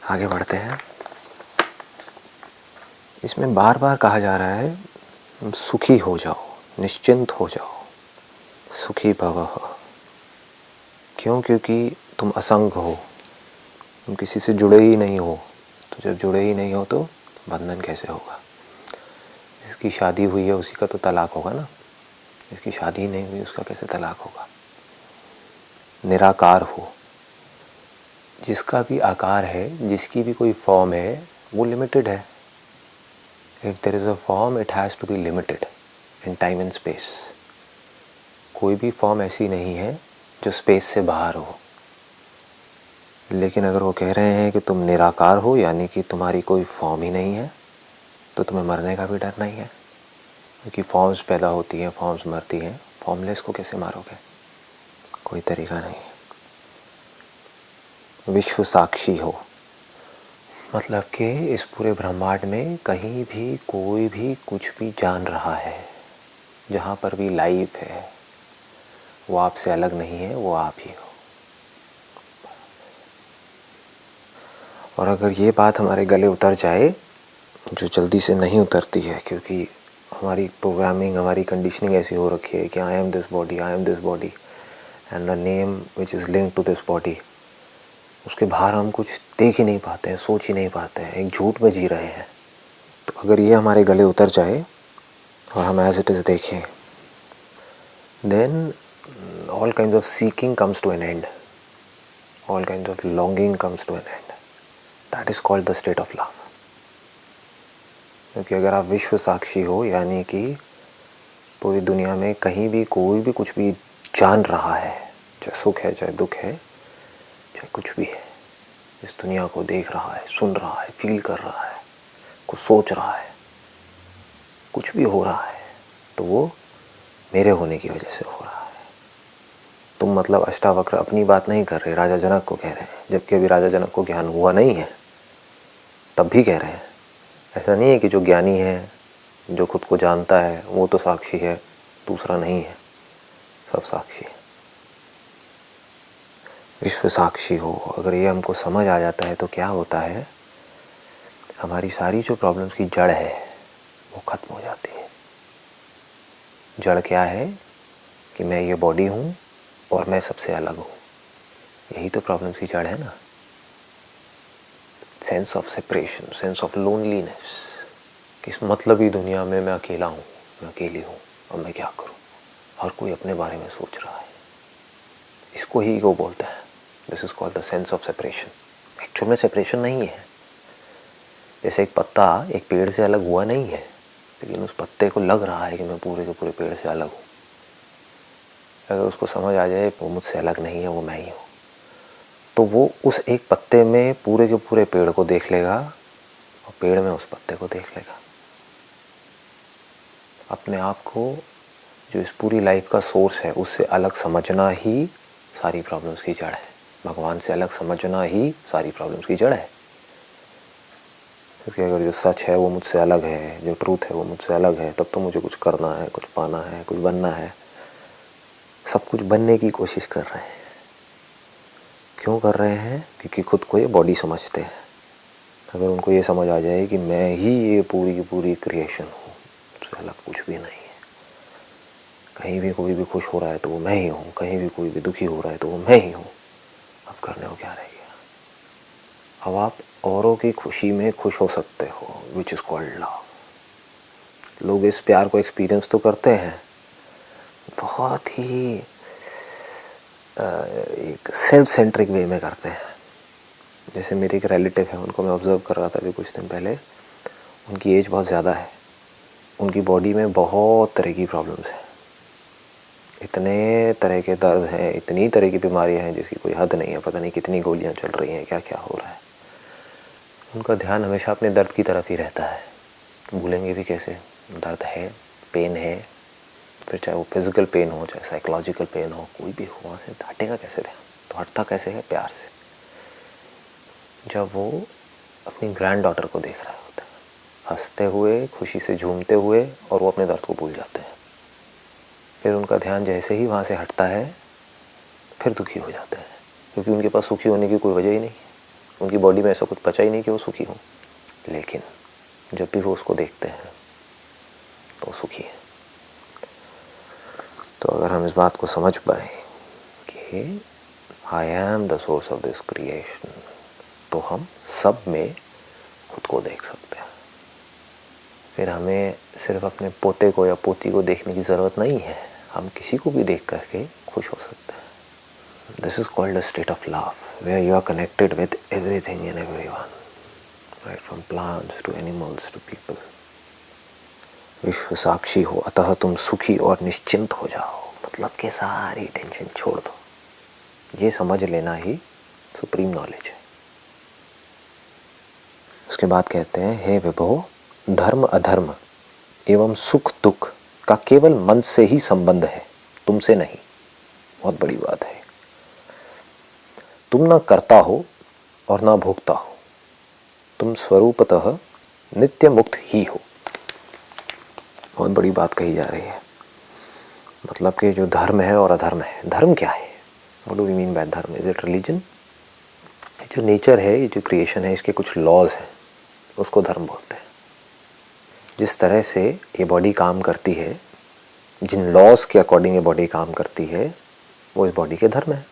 आगे बढ़ते हैं। इसमें बार बार कहा जा रहा है सुखी हो जाओ, निश्चिंत हो जाओ, सुखी भवः। क्यों? क्योंकि तुम असंग हो, तुम किसी से जुड़े ही नहीं हो। तो जब जुड़े ही नहीं हो तो बंधन कैसे होगा? जिसकी शादी हुई है उसी का तो तलाक होगा ना। जिसकी शादी नहीं हुई उसका कैसे तलाक होगा? निराकार हो, जिसका भी आकार है, जिसकी भी कोई फॉर्म है, वो लिमिटेड है। If there is a form it has to be limited in time and space. कोई भी फॉर्म ऐसी नहीं है जो स्पेस से बाहर हो। लेकिन अगर वो कह रहे हैं कि तुम निराकार हो, यानी कि तुम्हारी कोई फॉर्म ही नहीं है, तो तुम्हें मरने का भी डर नहीं है। क्योंकि फॉर्म्स पैदा होती हैं, फॉर्म्स मरती हैं, फॉर्मलेस को कैसे मारोगे? कोई तरीका नहीं है। विश्व साक्षी हो, मतलब कि इस पूरे ब्रह्मांड में कहीं भी कोई भी कुछ भी जान रहा है। जहाँ पर भी लाइफ है वो आपसे अलग नहीं है, वो आप ही हो। और अगर ये बात हमारे गले उतर जाए, जो जल्दी से नहीं उतरती है, क्योंकि हमारी प्रोग्रामिंग, हमारी कंडीशनिंग ऐसी हो रखी है कि I am this body, I am this body and the name which is linked to this body, उसके बाहर हम कुछ देख ही नहीं पाते हैं, सोच ही नहीं पाते हैं, एक झूठ में जी रहे हैं। तो अगर ये हमारे गले उतर जाए और हम एज इट इज़ देखें, then all kinds of seeking comes to an end, all kinds of longing comes to an end. That is called the state of love. क्योंकि अगर आप विश्व साक्षी हो, यानी कि पूरी दुनिया में कहीं भी कोई भी कुछ भी जान रहा है, चाहे सुख है, चाहे दुख है, चाहे कुछ भी है, इस दुनिया को देख रहा है, सुन रहा है, फील कर रहा है, कुछ सोच रहा है, कुछ भी हो रहा है, तो वो मेरे होने की वजह से हो रहा है। तुम मतलब अष्टावक्र अपनी बात नहीं कर रहे, राजा जनक को कह रहे हैं, जबकि अभी राजा जनक को ज्ञान हुआ नहीं है, तब भी कह रहे हैं। ऐसा नहीं है कि जो ज्ञानी है, जो खुद को जानता है, वो तो साक्षी है, दूसरा नहीं है, सब साक्षी है। विश्व साक्षी हो, अगर ये हमको समझ आ जाता है तो क्या होता है, हमारी सारी जो प्रॉब्लम्स की जड़ है वो ख़त्म हो जाती है। जड़ क्या है कि मैं ये बॉडी हूँ और मैं सबसे अलग हूँ। यही तो प्रॉब्लम्स की जड़ है ना। Sense of separation, sense of loneliness, कि इस मतलबी दुनिया में मैं अकेला हूँ, मैं अकेली हूँ, अब मैं क्या करूँ, हर कोई अपने बारे में सोच रहा है। इसको ही ईगो बोलते हैं। This is called the sense of separation. Actual में सेपरेशन नहीं है। जैसे एक पत्ता एक पेड़ से अलग हुआ नहीं है, लेकिन उस पत्ते को लग रहा है कि मैं पूरे के पूरे पेड़ से अलग हूँ। अगर उसको समझ आ जाए वो मुझसे अलग नहीं है, वो मैं ही हूँ, तो वो उस एक पत्ते में पूरे के पूरे पेड़ को देख लेगा और पेड़ में उस पत्ते को देख लेगा। अपने आप को जो इस पूरी लाइफ का सोर्स है उससे अलग समझना ही सारी प्रॉब्लम्स की जड़ है। भगवान से अलग समझना ही सारी प्रॉब्लम्स की जड़ है। क्योंकि अगर जो सच है वो मुझसे अलग है, जो ट्रूथ है वो मुझसे अलग है, तब तो मुझे कुछ करना है, कुछ पाना है, कुछ बनना है। सब कुछ बनने की कोशिश कर रहे हैं। क्यों कर रहे हैं? क्योंकि खुद को ये बॉडी समझते हैं। अगर उनको ये समझ आ जाए कि मैं ही ये पूरी की पूरी क्रिएशन हूँ, मुझसे अलग कुछ भी नहीं है, कहीं भी कोई भी खुश हो रहा है तो वो मैं ही हूँ, कहीं भी कोई भी दुखी हो रहा है तो वो मैं ही हूँ, अब करने को क्या रह गया? अब आप औरों की खुशी में खुश हो सकते हो, विच इज़ कॉल्ड लव। लोग इस प्यार को एक्सपीरियंस तो करते हैं, बहुत ही एक सेल्फ सेंट्रिक वे में करते हैं। जैसे मेरे एक रिलेटिव है, उनको मैं ऑब्ज़र्व कर रहा था अभी कुछ दिन पहले। उनकी एज बहुत ज़्यादा है, उनकी बॉडी में बहुत तरह की प्रॉब्लम्स हैं, इतने तरह के दर्द हैं, इतनी तरह की बीमारियां हैं जिसकी कोई हद नहीं है। पता नहीं कितनी गोलियां चल रही हैं, क्या क्या हो रहा है। उनका ध्यान हमेशा अपने दर्द की तरफ ही रहता है। भूलेंगे भी कैसे? दर्द है, पेन है, फिर चाहे वो फिज़िकल पेन हो, चाहे साइकोलॉजिकल पेन हो, कोई भी हो, वहाँ से हटेगा कैसे ध्यान? तो हटता कैसे है? प्यार से। जब वो अपनी ग्रैंड डॉटर को देख रहा होता है, हंसते हुए, खुशी से झूमते हुए, और वो अपने दर्द को भूल जाते हैं। फिर उनका ध्यान जैसे ही वहाँ से हटता है, फिर दुखी हो जाते हैं, क्योंकि उनके पास सुखी होने की कोई वजह ही नहीं। उनकी बॉडी में ऐसा कुछ बचा ही नहीं कि वो सुखी हो, लेकिन जब भी वो उसको देखते हैं तो सुखी है। तो अगर हम इस बात को समझ पाए कि I am the source of this creation, तो हम सब में खुद को देख सकते हैं। फिर हमें सिर्फ अपने पोते को या पोती को देखने की ज़रूरत नहीं है, हम किसी को भी देख करके खुश हो सकते हैं। This is called a state of love, where you are connected with everything and everyone, right from plants to animals to people. विश्व साक्षी हो, अतः तुम सुखी और निश्चिंत हो जाओ, मतलब कि सारी टेंशन छोड़ दो। ये समझ लेना ही सुप्रीम नॉलेज है। उसके बाद कहते हैं, हे विभो, धर्म अधर्म एवं सुख दुख का केवल मन से ही संबंध है, तुमसे नहीं। बहुत बड़ी बात है। तुम ना करता हो और ना भोगता हो, तुम स्वरूपतः नित्य मुक्त ही हो। बहुत बड़ी बात कही जा रही है। मतलब कि जो धर्म है और अधर्म है, धर्म क्या है? What do we mean by dharma? Is it religion? जो नेचर है, ये जो क्रिएशन है, इसके कुछ लॉज हैं, उसको धर्म बोलते हैं। जिस तरह से ये बॉडी काम करती है, जिन लॉज के अकॉर्डिंग ये बॉडी काम करती है, वो इस बॉडी के धर्म है।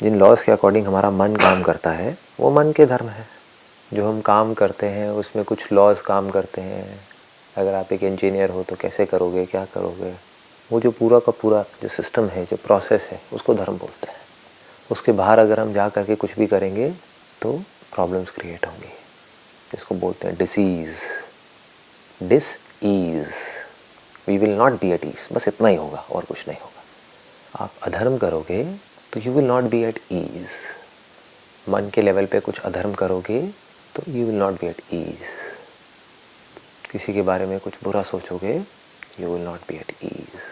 जिन लॉज के अकॉर्डिंग हमारा मन काम करता है, वो मन के धर्म है। जो हम काम करते हैं उसमें कुछ लॉज काम करते हैं। अगर आप एक इंजीनियर हो तो कैसे करोगे, क्या करोगे, वो जो पूरा का पूरा जो सिस्टम है, जो प्रोसेस है, उसको धर्म बोलते हैं। उसके बाहर अगर हम जा करके कुछ भी करेंगे तो प्रॉब्लम्स क्रिएट होंगी। इसको बोलते हैं disease, dis ease. We will not be at ease, बस इतना ही होगा और कुछ नहीं होगा। आप अधर्म करोगे तो you will not be at ease. मन के लेवल पे कुछ अधर्म करोगे तो you will not be at ease. किसी के बारे में कुछ बुरा सोचोगे, you will not be at ease.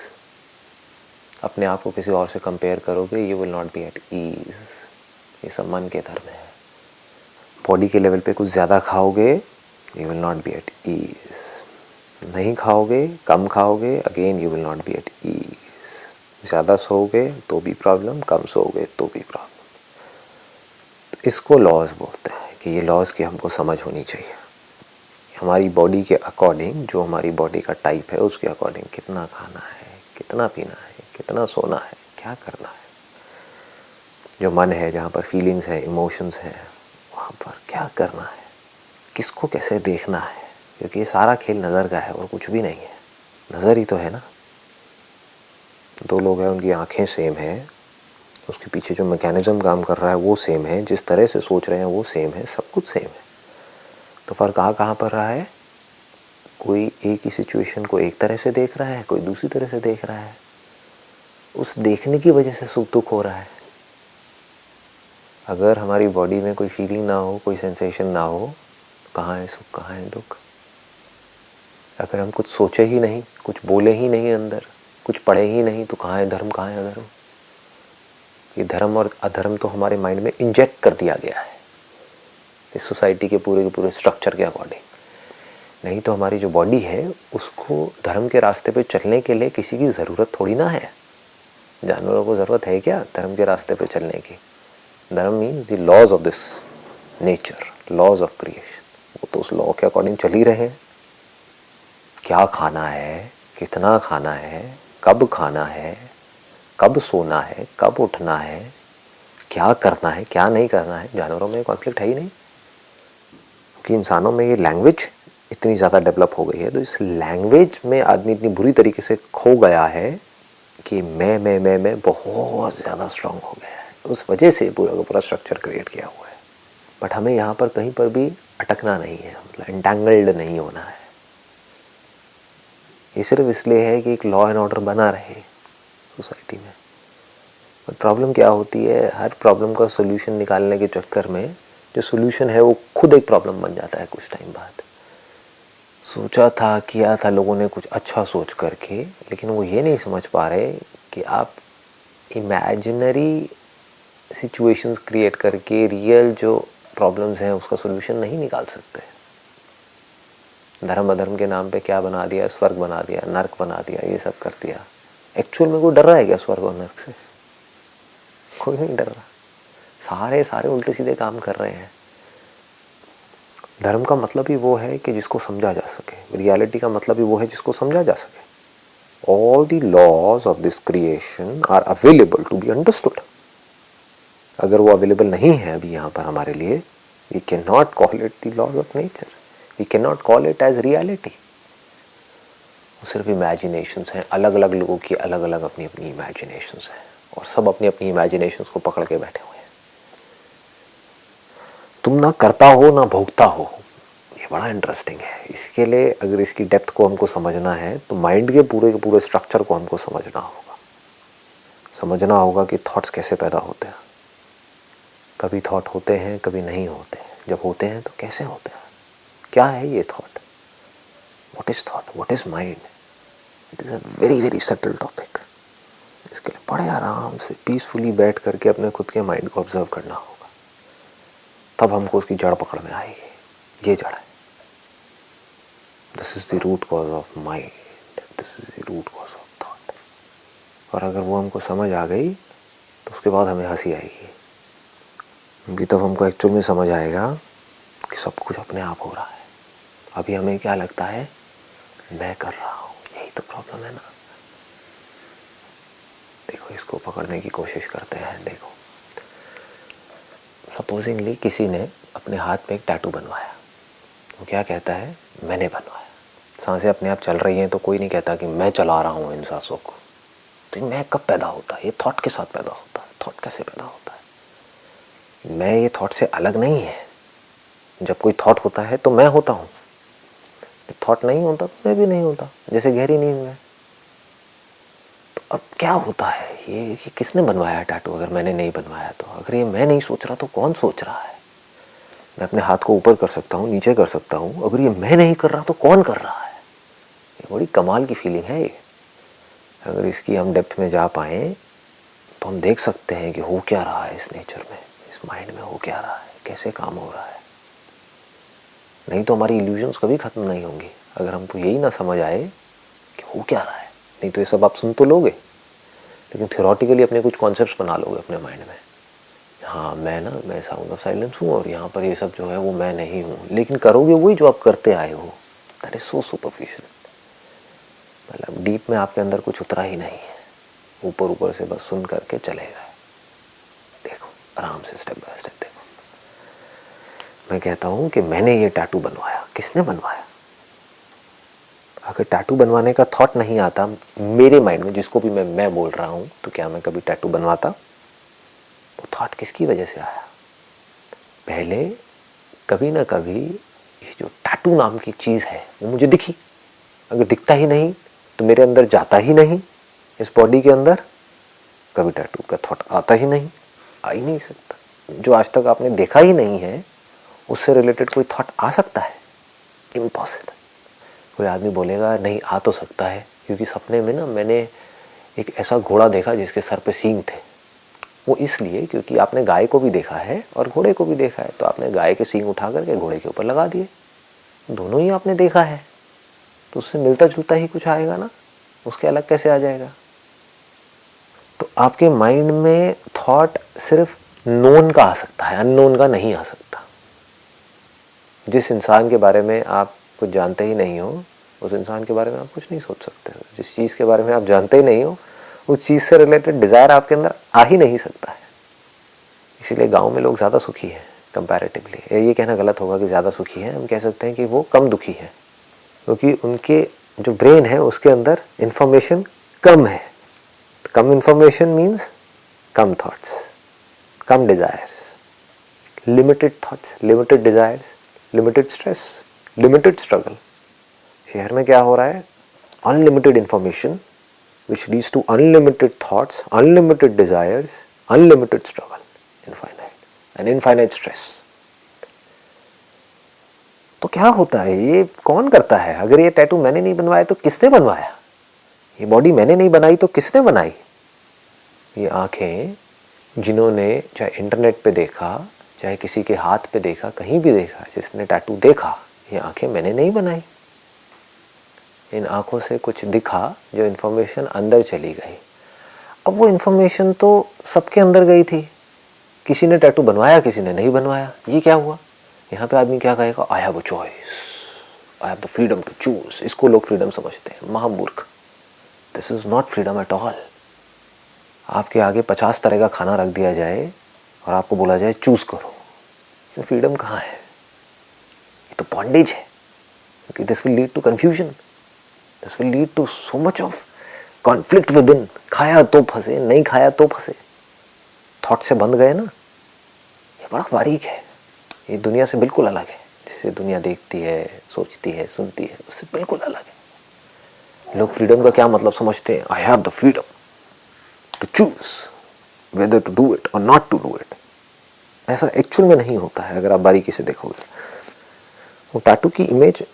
अपने आप को किसी और से कंपेयर करोगे, you will not be at ease. ये सब मन के धर्म है। बॉडी के लेवल पे कुछ ज़्यादा खाओगे, you will not be at ease. नहीं खाओगे, कम खाओगे, again you will not be at ease. ज़्यादा सोओगे तो भी प्रॉब्लम, कम सोओगे तो भी प्रॉब्लम। तो इसको लॉज बोलते हैं कि ये लॉज की हमको समझ होनी चाहिए। हमारी बॉडी के अकॉर्डिंग, जो हमारी बॉडी का टाइप है, उसके अकॉर्डिंग कितना खाना है, कितना पीना है, कितना सोना है, क्या करना है। जो मन है, जहाँ पर फीलिंग्स है, इमोशंस हैं, वहाँ पर क्या करना है, किसको कैसे देखना है। क्योंकि ये सारा खेल नज़र का है और कुछ भी नहीं है। नज़र ही तो है ना। दो लोग हैं, उनकी आंखें सेम है, उसके पीछे जो मैकेनिज्म काम कर रहा है वो सेम है, जिस तरह से सोच रहे हैं वो सेम है, सब कुछ सेम है। तो फ़र्क कहाँ पर रहा है? कोई एक ही सिचुएशन को एक तरह से देख रहा है, कोई दूसरी तरह से देख रहा है। उस देखने की वजह से सुख दुख हो रहा है। अगर हमारी बॉडी में कोई फीलिंग ना हो, कोई सेंसेशन ना हो, कहाँ है सुख, कहाँ है दुख? अगर हम कुछ सोचे ही नहीं, कुछ बोले ही नहीं, अंदर कुछ पढ़े ही नहीं, तो कहाँ है धर्म, कहाँ है अधर्म? ये धर्म और अधर्म तो हमारे माइंड में इंजेक्ट कर दिया गया है इस सोसाइटी के पूरे स्ट्रक्चर के अकॉर्डिंग। नहीं तो हमारी जो बॉडी है, उसको धर्म के रास्ते पे चलने के लिए किसी की ज़रूरत थोड़ी ना है। जानवरों को ज़रूरत है क्या धर्म के रास्ते पे चलने की? Dharma means the laws of this nature, laws of creation. वो तो उस लॉ के अकॉर्डिंग चल ही रहे हैं। क्या खाना है, कितना खाना है, कब खाना है, कब सोना है, कब उठना है, क्या करना है, क्या नहीं करना है। जानवरों में कॉन्फ्लिक्ट है ही नहीं, कि इंसानों में ये लैंग्वेज इतनी ज़्यादा डेवलप हो गई है। तो इस लैंग्वेज में आदमी इतनी बुरी तरीके से खो गया है कि मैं बहुत ज़्यादा स्ट्रांग हो गया है। उस वजह से पूरा का पूरा स्ट्रक्चर क्रिएट किया हुआ है। बट हमें यहाँ पर कहीं पर भी अटकना नहीं है, मतलब एंटेंगल्ड नहीं होना है। ये सिर्फ इसलिए है कि एक लॉ एंड ऑर्डर बना रहे सोसाइटी में। बट प्रॉब्लम क्या होती है, हर प्रॉब्लम का सोल्यूशन निकालने के चक्कर में जो सोल्यूशन है वो खुद एक प्रॉब्लम बन जाता है कुछ टाइम बाद। सोचा था, किया था लोगों ने कुछ अच्छा सोच करके, लेकिन वो ये नहीं समझ पा रहे कि आप इमेजिनरी सिचुएशंस क्रिएट करके रियल जो प्रॉब्लम्स हैं उसका सोल्यूशन नहीं निकाल सकते। धर्म अधर्म के नाम पे क्या बना दिया, स्वर्ग बना दिया, नर्क बना दिया, ये सब कर दिया। एक्चुअल में कोई डर रहा है क्या स्वर्ग और नर्क से? कोई नहीं डर रहा। सारे उल्टे सीधे काम कर रहे हैं। धर्म का मतलब ही वो है कि जिसको समझा जा सके। रियलिटी का मतलब ही वो है जिसको समझा जा सके। All the laws of this creation are available to be understood. अगर वो अवेलेबल नहीं है अभी यहाँ पर हमारे लिए, we can not call it the laws of nature, we can not call it as reality. वो सिर्फ इमेजिनेशंस हैं। अलग अलग लोगों की अलग अलग अपनी अपनी इमेजिनेशंस हैं, और सब अपनी अपनी इमेजिनेशंस को पकड़ के बैठे हुए हैं। तुम ना करता हो ना भोगता हो, ये बड़ा इंटरेस्टिंग है। इसके लिए अगर इसकी डेप्थ को हमको समझना है तो माइंड के पूरे स्ट्रक्चर को हमको समझना होगा। समझना होगा कि थॉट्स कैसे पैदा होते हैं। कभी थॉट होते हैं, कभी नहीं होते हैं। जब होते हैं तो कैसे होते हैं, क्या है ये thought, what is thought, what is mind. It is a very subtle topic. इसके लिए बड़े आराम से पीसफुली बैठ करके अपने खुद के माइंड को ऑब्जर्व करना होगा, तब हमको उसकी जड़ पकड़ में आएगी। ये जड़ है। This is the root cause of mind, this is the root cause of thought. और अगर वो हमको समझ आ गई तो उसके बाद हमें हंसी आएगी, क्योंकि तब हमको एक्चुअल में समझ आएगा कि सब कुछ अपने आप हो रहा है। अभी हमें क्या लगता है, मैं कर रहा हूँ। यही तो प्रॉब्लम है ना। देखो, इसको पकड़ने की कोशिश करते हैं। देखो, सपोजिंगली किसी ने अपने हाथ में एक टैटू बनवाया। वो क्या कहता है, मैंने बनवाया। सांसें अपने आप चल रही हैं तो कोई नहीं कहता कि मैं चला रहा हूँ इन सांसों को। तो मैं कब पैदा होता है, ये थॉट के साथ पैदा होता है। थॉट कैसे पैदा होता है, मैं ये थॉट से अलग नहीं है। जब कोई थॉट होता है तो मैं होता हूँ, जब थॉट नहीं होता तो मैं भी नहीं होता, जैसे गहरी नींद में। तो अब क्या होता है ये कि किसने बनवाया टैटू, अगर मैंने नहीं बनवाया तो। अगर ये मैं नहीं सोच रहा तो कौन सोच रहा है। मैं अपने हाथ को ऊपर कर सकता हूँ, नीचे कर सकता हूँ। अगर ये मैं नहीं कर रहा तो कौन कर रहा है। ये बड़ी कमाल की फीलिंग है ये। अगर इसकी हम डेप्थ में जा पाए तो हम देख सकते हैं कि हो क्या रहा है इस नेचर में, इस माइंड में हो क्या रहा है, कैसे काम हो रहा है। नहीं तो हमारी इल्यूजन्स कभी ख़त्म नहीं होंगी अगर हमको यही ना समझ आए कि हो क्या रहा है। नहीं तो ये सब आप सुन तो लोगे, लेकिन थियोरेटिकली अपने कुछ कॉन्सेप्ट्स बना लोगे अपने माइंड में। हाँ, मैं साउंड ऑफ साइलेंस हूँ और यहाँ पर ये सब जो है वो मैं नहीं हूँ। लेकिन करोगे वही जो आप करते आए हो। That is so superficial. मतलब डीप में आपके अंदर कुछ उतरा ही नहीं है। ऊपर से बस सुन करके चले गए। देखो, आराम से स्टेप बाय स्टेप देखो। मैं कहता हूँ कि मैंने ये टैटू बनवाया। किसने बनवाया। अगर टैटू बनवाने का थॉट नहीं आता मेरे माइंड में, जिसको भी मैं बोल रहा हूँ, तो क्या मैं कभी टैटू बनवाता। वो थॉट किसकी वजह से आया। पहले कभी ना कभी ये जो टैटू नाम की चीज़ है वो मुझे दिखी। अगर दिखता ही नहीं तो मेरे अंदर जाता ही नहीं, इस बॉडी के अंदर कभी टैटू का थॉट आता ही नहीं, आ ही नहीं सकता। जो आज तक आपने देखा ही नहीं है उससे रिलेटेड कोई थॉट आ सकता है, इम्पॉसिबल। कोई आदमी बोलेगा नहीं, आ तो सकता है, क्योंकि सपने में ना मैंने एक ऐसा घोड़ा देखा जिसके सर पे सींग थे। वो इसलिए क्योंकि आपने गाय को भी देखा है और घोड़े को भी देखा है, तो आपने गाय के सींग उठा करके घोड़े के ऊपर लगा दिए। दोनों ही आपने देखा है, तो उससे मिलता जुलता ही कुछ आएगा ना, उसके अलग कैसे आ जाएगा। तो आपके माइंड में थॉट सिर्फ नोन का आ सकता है, अननोन का नहीं आ सकता। जिस इंसान के बारे में आप कुछ जानते ही नहीं हो, उस इंसान के बारे में आप कुछ नहीं सोच सकते हो। जिस चीज़ के बारे में आप जानते ही नहीं हो, उस चीज़ से रिलेटेड डिज़ायर आपके अंदर आ ही नहीं सकता है। इसीलिए गांव में लोग ज़्यादा सुखी हैं कंपैरेटिवली। ये कहना गलत होगा कि ज़्यादा सुखी हैं, हम कह सकते हैं कि वो कम दुखी हैं, क्योंकि उनके जो ब्रेन है उसके अंदर इंफॉर्मेशन कम है। कम इंफॉर्मेशन मीन्स कम थॉट्स, कम desires, limited thoughts, limited desires, limited stress, limited struggle. शहर में क्या हो रहा है, unlimited information which leads to unlimited thoughts, unlimited desires, unlimited struggle, infinite stress. तो क्या होता है, ये कौन करता है। अगर ये टैटू मैंने नहीं बनवाया तो किसने बनवाया। ये बॉडी मैंने नहीं बनाई तो किसने बनाई। ये आंखें जिन्होंने चाहे इंटरनेट पे देखा, चाहे किसी के हाथ पे देखा, कहीं भी देखा, जिसने टैटू देखा, ये आंखें मैंने नहीं बनाई। इन आँखों से कुछ दिखा, जो इन्फॉर्मेशन अंदर चली गई। अब वो इन्फॉर्मेशन तो सबके अंदर गई थी, किसी ने टैटू बनवाया, किसी ने नहीं बनवाया, ये क्या हुआ? यहाँ पे आदमी क्या कहेगा? I have a choice, I have the freedom to choose. इसको लोग फ्रीडम समझते हैं, महामूर्ख। This is not freedom at all. आपके आगे 50 तरह का खाना रख दिया जाए और आपको बोला जाए चूज करो, इसमें फ्रीडम कहाँ है? ये तो बॉन्डेज है। क्योंकि this will lead to confusion, this will lead to so much of conflict within. खाया तो फंसे, नहीं खाया तो फंसे। थॉट से बंध गए ना, ये बड़ा बारीक है। ये दुनिया से बिल्कुल अलग है। जिसे दुनिया देखती है, सोचती है, सुनती है, उससे बिल्कुल अलग है। लोग फ्रीडम का क्या मतलब समझते हैं? I have the freedom to choose whether to do it और नॉट टू डू इट। ऐसा एक्चुअल में नहीं होता है। अगर आप बारीकी से देखोगे, वो टैटू की इमेज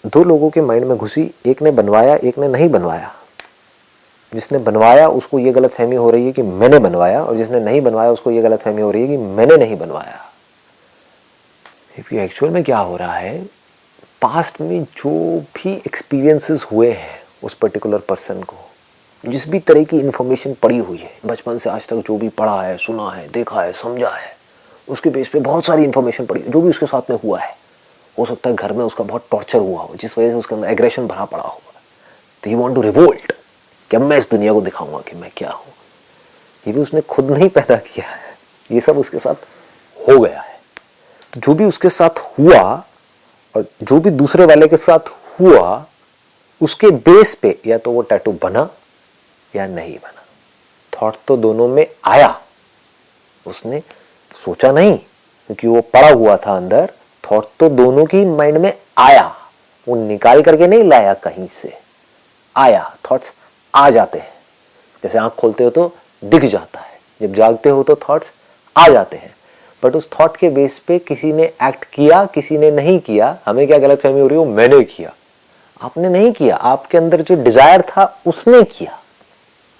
2 लोगों के माइंड में घुसी, एक ने बनवाया, एक ने नहीं बनवाया। जिसने बनवाया उसको ये गलतफहमी हो रही है कि मैंने बनवाया, और जिसने नहीं बनवाया उसको ये गलतफहमी हो रही है कि मैंने नहीं बनवाया। जबकि एक्चुअल में क्या हो रहा है, पास्ट में जो भी एक्सपीरियंसेस हुए हैं उस पर्टिकुलर पर्सन को, जिस भी तरह की इंफॉर्मेशन पड़ी हुई है, बचपन से आज तक जो भी पढ़ा है, सुना है, देखा है, समझा है, उसके बेस पे बहुत सारी इंफॉर्मेशन पड़ी, जो भी उसके साथ में हुआ है। हो सकता है घर में उसका बहुत टॉर्चर हुआ हो, जिस वजह से उसके अंदर एग्रेशन भरा पड़ा हो, तो ही वांट टू रिवोल्ट कि अब मैं इस दुनिया को दिखाऊंगा कि मैं क्या हूँ। ये भी उसने खुद नहीं पैदा किया है, ये सब उसके साथ हो गया है। तो जो भी उसके साथ हुआ और जो भी दूसरे वाले के साथ हुआ, उसके बेस पे या तो वो टैटू बना या नहीं बना। थॉट तो दोनों में आया, उसने सोचा नहीं क्योंकि वो पड़ा हुआ था अंदर। थॉट तो दोनों की माइंड में आया, वो निकाल करके नहीं लाया कहीं से, आया। थॉट्स आ जाते हैं, जैसे आंख खोलते हो तो दिख जाता है, जब जागते हो तो थॉट्स आ जाते हैं। बट उस थॉट के बेस पे किसी ने एक्ट किया, किसी ने नहीं किया। हमें क्या गलतफहमी हो रही है? वो मैंने किया। आपने नहीं किया, आपके अंदर जो डिजायर था उसने किया।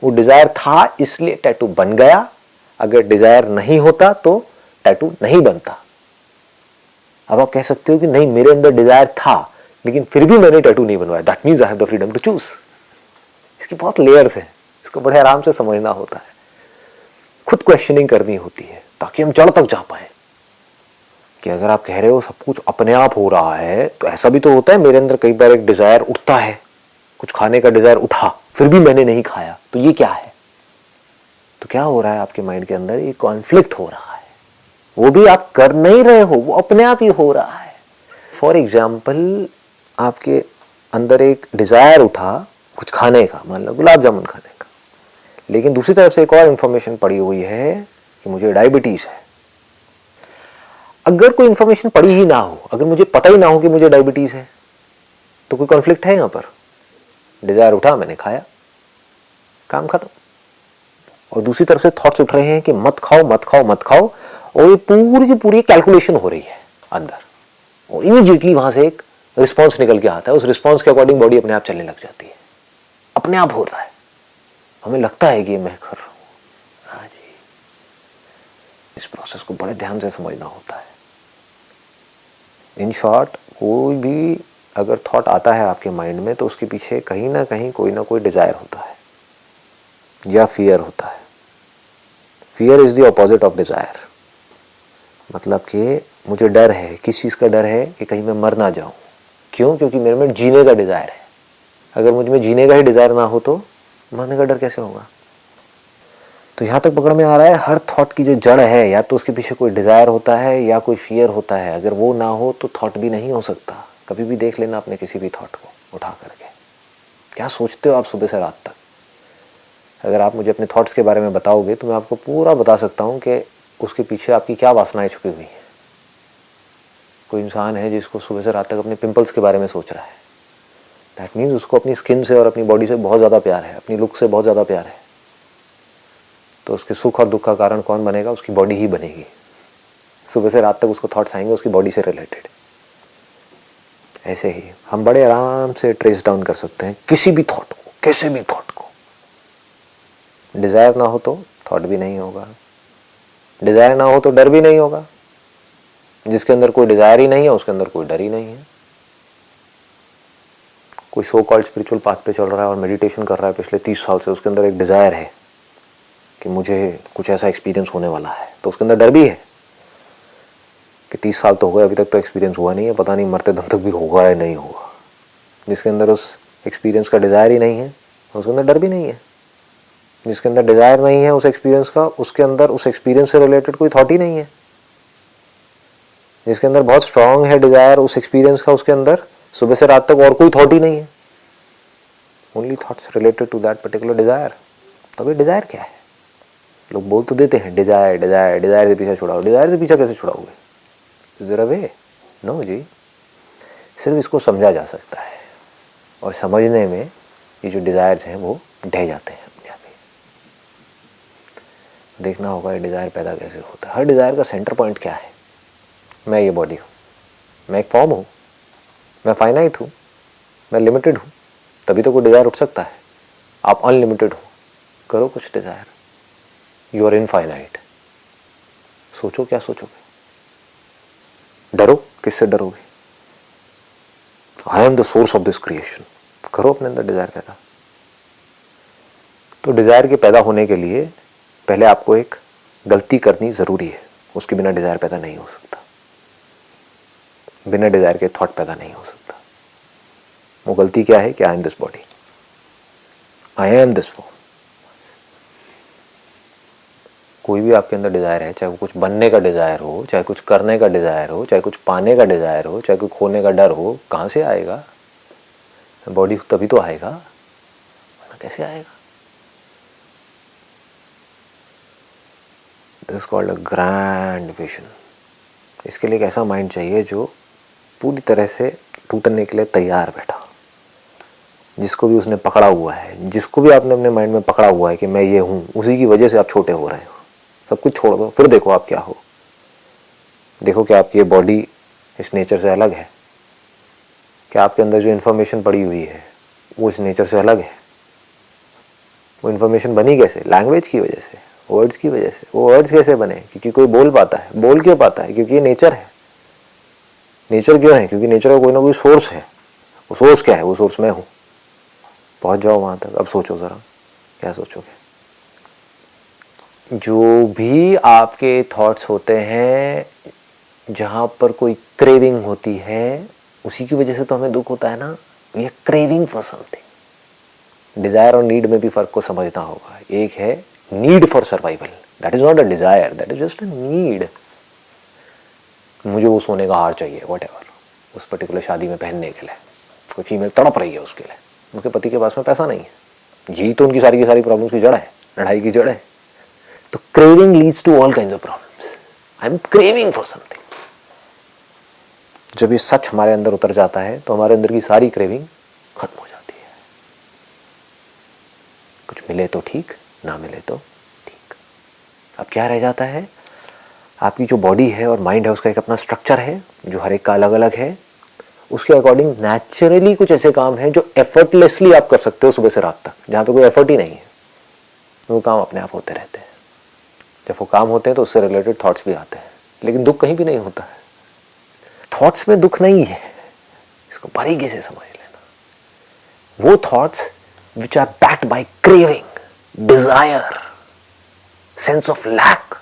वो डिजायर था इसलिए टैटू बन गया। अगर डिजायर नहीं होता तो टैटू नहीं बनता। अब आप कह सकते हो कि नहीं, मेरे अंदर डिजायर था लेकिन फिर भी मैंने टैटू नहीं बनवाया, that means I have the freedom to choose. इसकी बहुत लेयर्स हैं, इसको बड़े आराम से समझना होता है, खुद क्वेश्चनिंग करनी होती है ताकि हम जड़ तक जा पाए। कि अगर आप कह रहे हो सब कुछ अपने आप हो रहा है, तो ऐसा भी तो होता है। मेरे अंदर कई बार एक डिजायर उठता है, कुछ खाने का डिजायर उठा, फिर भी मैंने नहीं खाया, तो ये क्या है? तो क्या हो रहा है आपके माइंड के अंदर? ये कॉन्फ्लिक्ट हो रहा है। वो भी आप कर नहीं रहे हो, वो अपने आप ही हो रहा है। फॉर एग्जाम्पल, आपके अंदर एक डिजायर उठा कुछ खाने का, मान लो गुलाब जामुन खाने का, लेकिन दूसरी तरफ से एक और इंफॉर्मेशन पड़ी हुई है कि मुझे डायबिटीज है। अगर कोई इंफॉर्मेशन पड़ी ही ना हो, अगर मुझे पता ही ना हो कि मुझे डायबिटीज है, तो कोई कॉन्फ्लिक्ट है यहां पर? डिजायर उठा, मैंने खाया, काम खत्म। और दूसरी तरफ से थॉट्स उठ रहे हैं कि मत खाओ, मत खाओ, मत खाओ, और ये पूरी की पूरी कैलकुलेशन हो रही है अंदर। और इमीडिएटली वहां से एक रिस्पॉन्स निकल के आता है। उस रिस्पॉन्स के अकॉर्डिंग बॉडी अपने आप चलने लग जाती है, अपने आप होता है। हमें लगता है कि मैं कर रहा हूं। हाँ जी, इस प्रोसेस को बड़े ध्यान से समझना होता है। इन शॉर्ट, कोई भी अगर थॉट आता है आपके माइंड में, तो उसके पीछे कहीं ना कहीं कोई ना कोई डिजायर होता है या फियर होता है। Fear is the opposite of desire. मतलब कि मुझे डर है, किस चीज का डर है? कि कहीं मैं मर ना जाऊं। क्यों? क्योंकि मेरे में जीने का डिजायर है। अगर मुझ में जीने का ही डिजायर ना हो तो मरने का डर कैसे होगा? तो यहां तक पकड़ में आ रहा है, हर थॉट की जो जड़ है, या तो उसके पीछे कोई डिजायर होता है या कोई फियर होता है। अगर वो ना हो तो थॉट भी नहीं हो सकता। कभी भी देख लेना अपने किसी भी थॉट को उठा करके, क्या सोचते हो आप सुबह से रात तक। अगर आप मुझे अपने थॉट्स के बारे में बताओगे तो मैं आपको पूरा बता सकता हूँ कि उसके पीछे आपकी क्या वासनाएं छुपी हुई हैं। कोई इंसान है जिसको सुबह से रात तक अपने पिंपल्स के बारे में सोच रहा है, दैट मीन्स उसको अपनी स्किन से और अपनी बॉडी से बहुत ज़्यादा प्यार है, अपनी लुक से बहुत ज़्यादा प्यार है। तो उसके सुख और दुख का कारण कौन बनेगा? उसकी बॉडी ही बनेगी। सुबह से रात तक उसको थॉट्स आएंगे उसकी बॉडी से रिलेटेड। ऐसे ही हम बड़े आराम से ट्रेस डाउन कर सकते हैं किसी भी थॉट को, किसी भी थॉट को। डिजायर ना हो तो थॉट भी नहीं होगा, डिजायर ना हो तो डर भी नहीं होगा। जिसके अंदर कोई डिजायर ही नहीं है उसके अंदर कोई डर ही नहीं है। कोई सो कॉल्ड स्पिरिचुअल पाथ पे चल रहा है और मेडिटेशन कर रहा है पिछले 30 साल से, उसके अंदर एक डिजायर है कि मुझे कुछ ऐसा एक्सपीरियंस होने वाला है, तो उसके अंदर डर भी है कि 30 साल तो हो गए, अभी तक तो एक्सपीरियंस हुआ नहीं है, पता नहीं मरते दम तक भी होगा या नहीं होगा। जिसके अंदर उस एक्सपीरियंस का डिज़ायर ही नहीं है, उसके अंदर डर भी नहीं है। जिसके अंदर डिज़ायर नहीं है उस एक्सपीरियंस का, उसके अंदर उस एक्सपीरियंस से रिलेटेड कोई थॉट ही नहीं है। जिसके अंदर बहुत स्ट्रांग है डिज़ायर उस एक्सपीरियंस का, उसके अंदर सुबह से रात तक और कोई थॉट ही नहीं है, only thoughts related to that particular desire. तो भाई डिज़ायर क्या है? लोग बोल तो देते हैं डिज़ायर डिज़ायर डिज़ायर से पीछा छुड़ाओ। डिज़ायर से पीछा कैसे छुड़ाओगे? ज़रा वे नो जी, सिर्फ इसको समझा जा सकता है, और समझने में ये जो डिज़ायर्स हैं वो ढह जाते हैं अपने आप ही। देखना होगा ये डिज़ायर पैदा कैसे होता है। हर डिज़ायर का सेंटर पॉइंट क्या है? मैं ये बॉडी हूँ, मैं एक फॉर्म हूँ, मैं फाइनाइट हूँ, मैं लिमिटेड हूँ, तभी तो कोई डिज़ायर उठ सकता है। आप अनलिमिटेड हो, करो कुछ डिज़ायर, यू आर इनफाइनाइट। सोचो क्या सोचोगे? डरो, किससे डरोगे? I am the source of this creation. करो अपने अंदर डिज़ायर पैदा। तो डिज़ायर के पैदा होने के लिए पहले आपको एक गलती करनी ज़रूरी है, उसके बिना डिज़ायर पैदा नहीं हो सकता। बिना डिज़ायर के थॉट पैदा नहीं हो सकता। वो गलती क्या है कि I am this body, I am this form. कोई भी आपके अंदर डिज़ायर है, चाहे वो कुछ बनने का डिज़ायर हो, चाहे कुछ करने का डिज़ायर हो, चाहे कुछ पाने का डिज़ायर हो, चाहे कुछ खोने का डर हो, कहाँ से आएगा? बॉडी तभी तो आएगा, वरना कैसे आएगा? This is called a grand vision. इसके लिए एक ऐसा माइंड चाहिए जो पूरी तरह से टूटने के लिए तैयार बैठा, जिसको भी उसने पकड़ा हुआ है, जिसको भी आपने अपने माइंड में पकड़ा हुआ है कि मैं ये हूँ, उसी की वजह से आप छोटे हो रहे हो। सब कुछ छोड़ दो, फिर देखो आप क्या हो। देखो कि आपकी ये बॉडी इस नेचर से अलग है, क्या आपके अंदर जो इन्फॉर्मेशन पड़ी हुई है वो इस नेचर से अलग है। वो इन्फॉर्मेशन बनी कैसे? लैंग्वेज की वजह से, वर्ड्स की वजह से। वो वर्ड्स कैसे बने? क्योंकि कोई बोल पाता है। बोल क्यों पाता है? क्योंकि ये नेचर है। नेचर क्यों है? क्योंकि नेचर का कोई ना कोई सोर्स है। वो सोर्स क्या है? वो सोर्स मैं हूँ। पहुँच जाओ वहाँ तक। अब सोचो ज़रा, क्या सोचोगे? जो भी आपके थॉट्स होते हैं, जहाँ पर कोई क्रेविंग होती है, उसी की वजह से तो हमें दुख होता है ना। ये क्रेविंग फॉर समथिंग। डिजायर और नीड में भी फर्क को समझना होगा। एक है need for survival, that is not a desire, that is just a need. मुझे वो सोने का हार चाहिए, व्हाटएवर, उस पर्टिकुलर शादी में पहनने के लिए। कोई फीमेल तड़प रही है उसके लिए, उनके पति के पास में पैसा नहीं है। यही तो उनकी सारी की सारी प्रॉब्लम्स की जड़ है, लड़ाई की जड़ है। तो craving leads to all kinds of problems. I am craving for something. जब ये सच हमारे अंदर उतर जाता है तो हमारे अंदर की सारी क्रेविंग खत्म हो जाती है। कुछ मिले तो ठीक, ना मिले तो ठीक। अब क्या रह जाता है? आपकी जो बॉडी है और माइंड है, उसका एक अपना स्ट्रक्चर है जो हर एक का अलग अलग है। उसके अकॉर्डिंग नेचुरली कुछ ऐसे काम हैं जो एफर्टलेसली आप कर सकते हो सुबह से रात तक, जहाँ पे कोई एफर्ट ही नहीं है। वो काम अपने आप होते रहते हैं। जब वो काम होते हैं तो उससे रिलेटेड थॉट्स भी आते हैं, लेकिन दुख कहीं भी नहीं होता है। थॉट्स में दुख नहीं है, इसको बारीकी से समझ लेना। वो thoughts which are backed by craving, desire, sense of lack,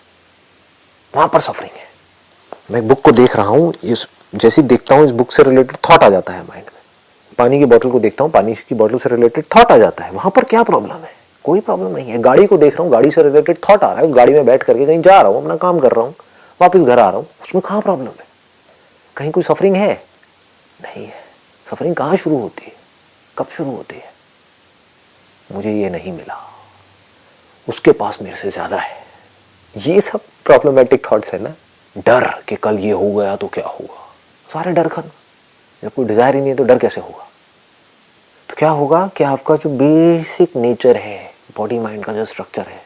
वहां पर सफरिंग है। मैं बुक को देख रहा हूं, जैसे देखता हूं इस बुक से रिलेटेड थॉट आ जाता है माइंड में। पानी की बोतल को देखता हूं, पानी की बोतल से रिलेटेड थॉट आ जाता है। वहां पर क्या प्रॉब्लम है? कोई प्रॉब्लम नहीं है। गाड़ी को देख रहा हूं, गाड़ी से रिलेटेड थॉट आ रहा है, गाड़ी में बैठ करके कहीं जा रहा हूं, अपना काम कर रहा हूं, वापस घर आ रहा हूं, उसमें कहां प्रॉब्लम है? कहीं कोई सफरिंग है? नहीं है। सफरिंग कहां शुरू होती है? कब शुरू होती है? मुझे ये नहीं मिला, उसके पास मेरे से ज्यादा है। ये सब प्रॉब्लमेटिक थॉट्स है ना। डर कि कल ये हो गया तो क्या होगा, सारे डर खत्म। जब कोई डिजायर ही नहीं है तो डर कैसे होगा? तो क्या होगा कि आपका जो बेसिक नेचर है, बॉडी माइंड का जो स्ट्रक्चर है,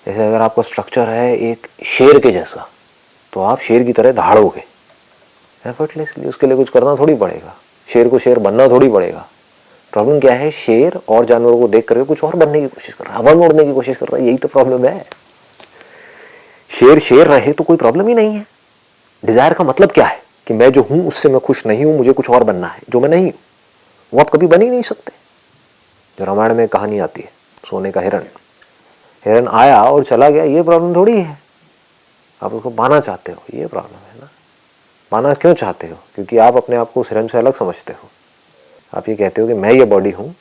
जैसे अगर आपका स्ट्रक्चर है एक शेर के जैसा, तो आप शेर की तरह दहाड़ोगे एफर्टलेसली। उसके लिए कुछ करना थोड़ी पड़ेगा, शेर को शेर बनना थोड़ी पड़ेगा। प्रॉब्लम क्या है? शेर और जानवरों को देख करके कुछ और बनने की कोशिश कर रहा है, हवा में उड़ने की कोशिश कर रहा है। यही तो प्रॉब्लम है। शेर शेर रहे तो कोई प्रॉब्लम ही नहीं है। डिजायर का मतलब क्या है? कि मैं जो हूं उससे मैं खुश नहीं हूं, मुझे कुछ और बनना है जो मैं नहीं हूं। वो आप कभी बन ही नहीं सकते। जो रामायण में कहानी आती है सोने का हिरण, हिरन आया और चला गया, ये प्रॉब्लम थोड़ी है। आप उसको पाना चाहते हो, ये प्रॉब्लम है ना। पाना क्यों चाहते हो? क्योंकि आप अपने आप को उस हिरन से अलग समझते हो। आप ये कहते हो कि मैं ये बॉडी हूँ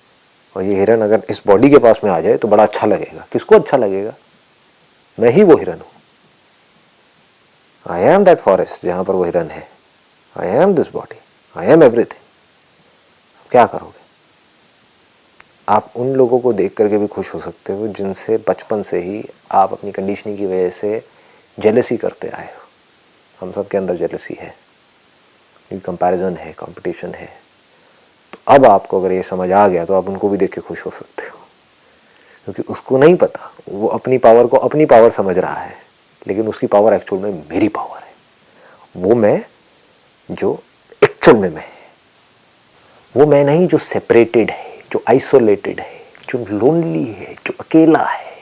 और ये हिरन अगर इस बॉडी के पास में आ जाए तो बड़ा अच्छा लगेगा। किसको अच्छा लगेगा? मैं ही वो हिरन हूँ। आई एम दैट फॉरेस्ट जहाँ पर वो हिरन है। आई am this body, I M everything. क्या करोगे? आप उन लोगों को देख करके भी खुश हो सकते हो जिनसे बचपन से ही आप अपनी कंडीशनिंग की वजह से जेलसी करते आए हो। हम सब के अंदर जेलसी है, कंपैरिजन है, कंपटीशन है। तो अब आपको अगर ये समझ आ गया तो आप उनको भी देख के खुश हो सकते हो, क्योंकि उसको नहीं पता, वो अपनी पावर को अपनी पावर समझ रहा है, लेकिन उसकी पावर एक्चुअल में मेरी पावर है। वो मैं जो एक्चुअल में मैं है, वो मैं नहीं जो सेपरेटेड है, जो आइसोलेटेड है, जो लोनली है, जो अकेला है,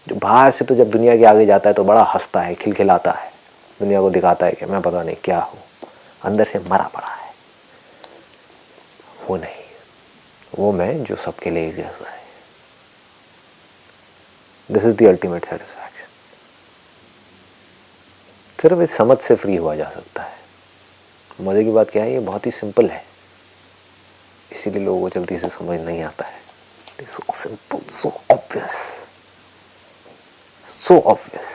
जो बाहर से तो जब दुनिया के आगे जाता है तो बड़ा हंसता है, खिलखिलाता है, दुनिया को दिखाता है कि मैं पता नहीं क्या हूँ, अंदर से मरा पड़ा है। वो नहीं, वो मैं जो सबके लिए एक जैसा है। This is the ultimate satisfaction. सिर्फ इस समझ से फ्री हुआ जा सकता है। मजे की बात क्या है, ये बहुत ही सिंपल है, इसीलिए लोगों को जल्दी से समझ नहीं आता है। It's so simple, so obvious, so obvious.